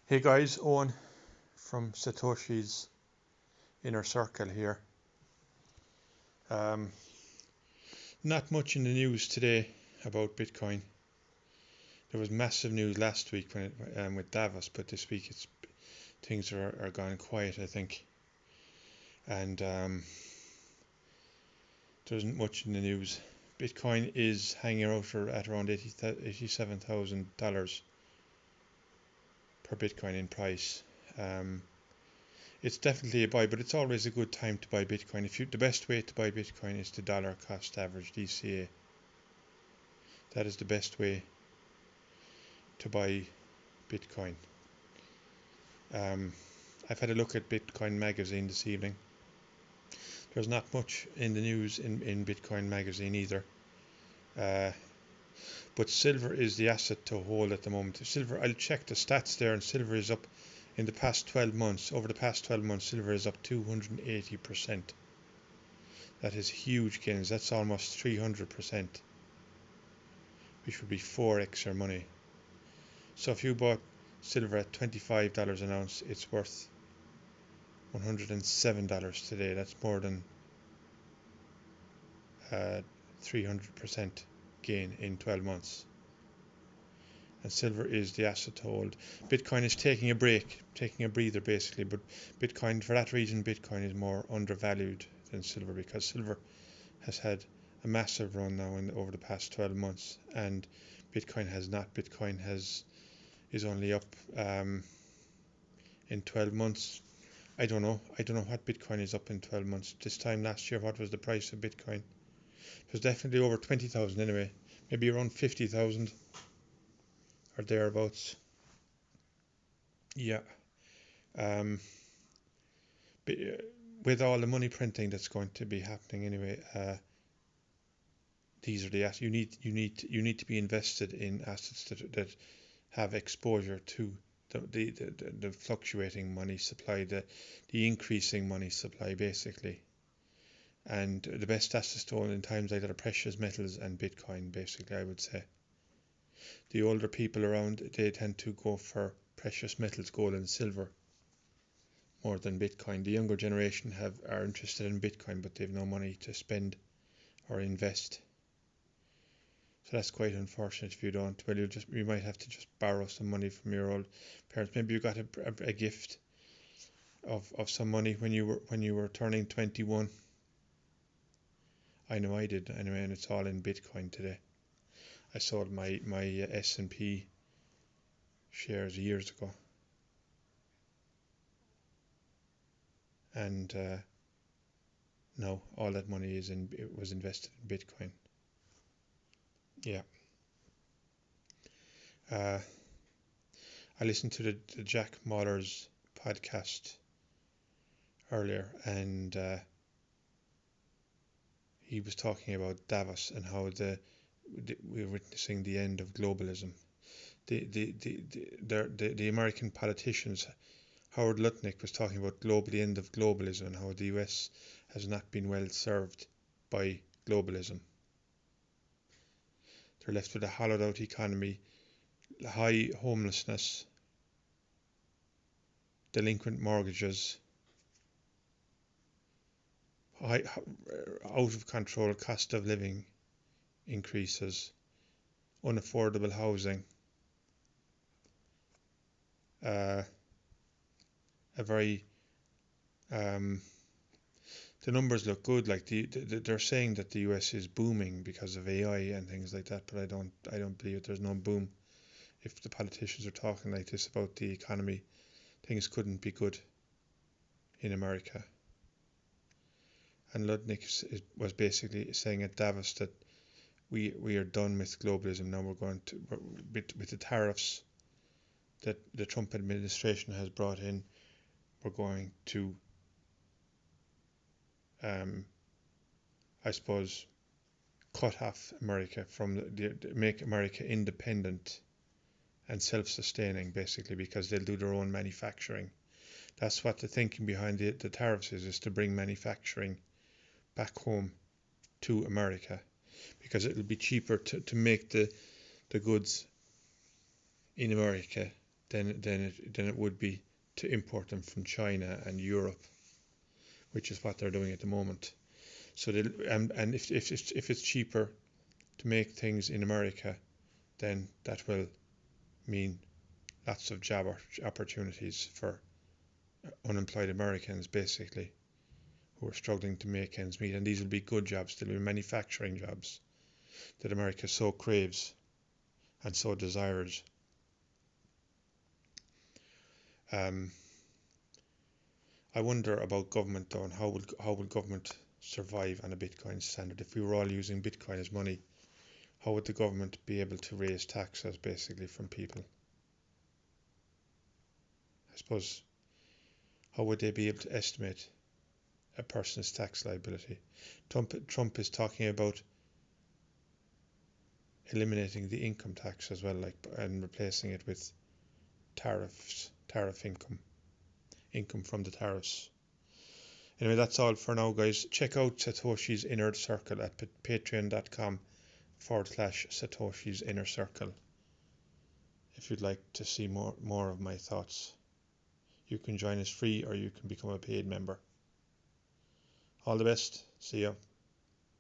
Hey guys, Owen from Satoshi's Inner Circle here. Um, Not much in the news today about Bitcoin. There was massive news last week with Davos, but this week things are gone quiet, I think. And there isn't much in the news. Bitcoin is hanging out at around $87,000 per Bitcoin in price. It's definitely a buy, but it's always a good time to buy Bitcoin. The best way to buy Bitcoin is the dollar cost average (DCA). That is the best way to buy Bitcoin. I've had a look at Bitcoin magazine this evening. There's not much in the news in Bitcoin magazine either. But silver is the asset to hold at the moment. Silver, I'll check the stats there, and silver is up in the past 12 months. Over the past 12 months, silver is up 280%. That is huge gains. That's almost 300%, which would be 4x your money. So if you bought silver at $25 an ounce, it's worth $107 today. That's more than 300% gain in 12 months. And silver is the asset to hold. Bitcoin is taking a breather basically, but Bitcoin, for that reason, Bitcoin is more undervalued than silver, because silver has had a massive run now over the past 12 months, and Bitcoin has not. Bitcoin is only up in 12 months. I don't know what Bitcoin is up in 12 months. This time last year, what was the price of Bitcoin? It was definitely over 20,000 anyway, maybe around 50,000 or thereabouts. Yeah. Um, with all the money printing that's going to be happening anyway, these are the assets you need to be invested in, assets that have exposure to the fluctuating money supply, the increasing money supply basically. And the best assets to own in times like that are precious metals and Bitcoin, basically, I would say. The older people around, they tend to go for precious metals, gold and silver, more than Bitcoin. The younger generation are interested in Bitcoin, but they have no money to spend or invest. So that's quite unfortunate if you don't. Well, you might have to just borrow some money from your old parents. Maybe you got a gift of some money when you were turning 21. I know I did anyway, and it's all in Bitcoin today. I sold my S&P shares years ago, and no, all that money was invested in Bitcoin. Yeah. I listened to the Jack Mahler's podcast earlier, and he was talking about Davos and how we're witnessing the end of globalism. The American politicians, Howard Lutnick was talking about the end of globalism, and how the US has not been well served by globalism. They're left with a hollowed out economy, high homelessness, delinquent mortgages, high, out of control cost of living increases, unaffordable housing, a very the numbers look good. Like they're saying that the US is booming because of AI and things like that, but I don't believe it. There's no boom. If the politicians are talking like this about the economy, things couldn't be good in America. And Ludnick was basically saying at Davos that we are done with globalism now. We're going to, with the tariffs that the Trump administration has brought in, we're going to I suppose cut off America from make America independent and self-sustaining, basically, because they'll do their own manufacturing. That's what the thinking behind the tariffs is to bring manufacturing back home to America, because it'll be cheaper to make the goods in America than it would be to import them from China and Europe, which is what they're doing at the moment. So and if it's cheaper to make things in America, then that will mean lots of job opportunities for unemployed Americans, basically, who are struggling to make ends meet. And these will be good jobs. They'll be manufacturing jobs that America so craves and so desires. Um, I wonder about government though, and how would government survive on a Bitcoin standard if we were all using Bitcoin as money? How would the government be able to raise taxes basically from people? I suppose, how would they be able to estimate a person's tax liability? Trump is talking about eliminating the income tax as well, and replacing it with tariff income from the tariffs. Anyway, that's all for now, guys. Check out Satoshi's Inner Circle at patreon.com/Satoshi's Inner Circle if you'd like to see more of my thoughts. You can join us free or you can become a paid member. All the best. See ya.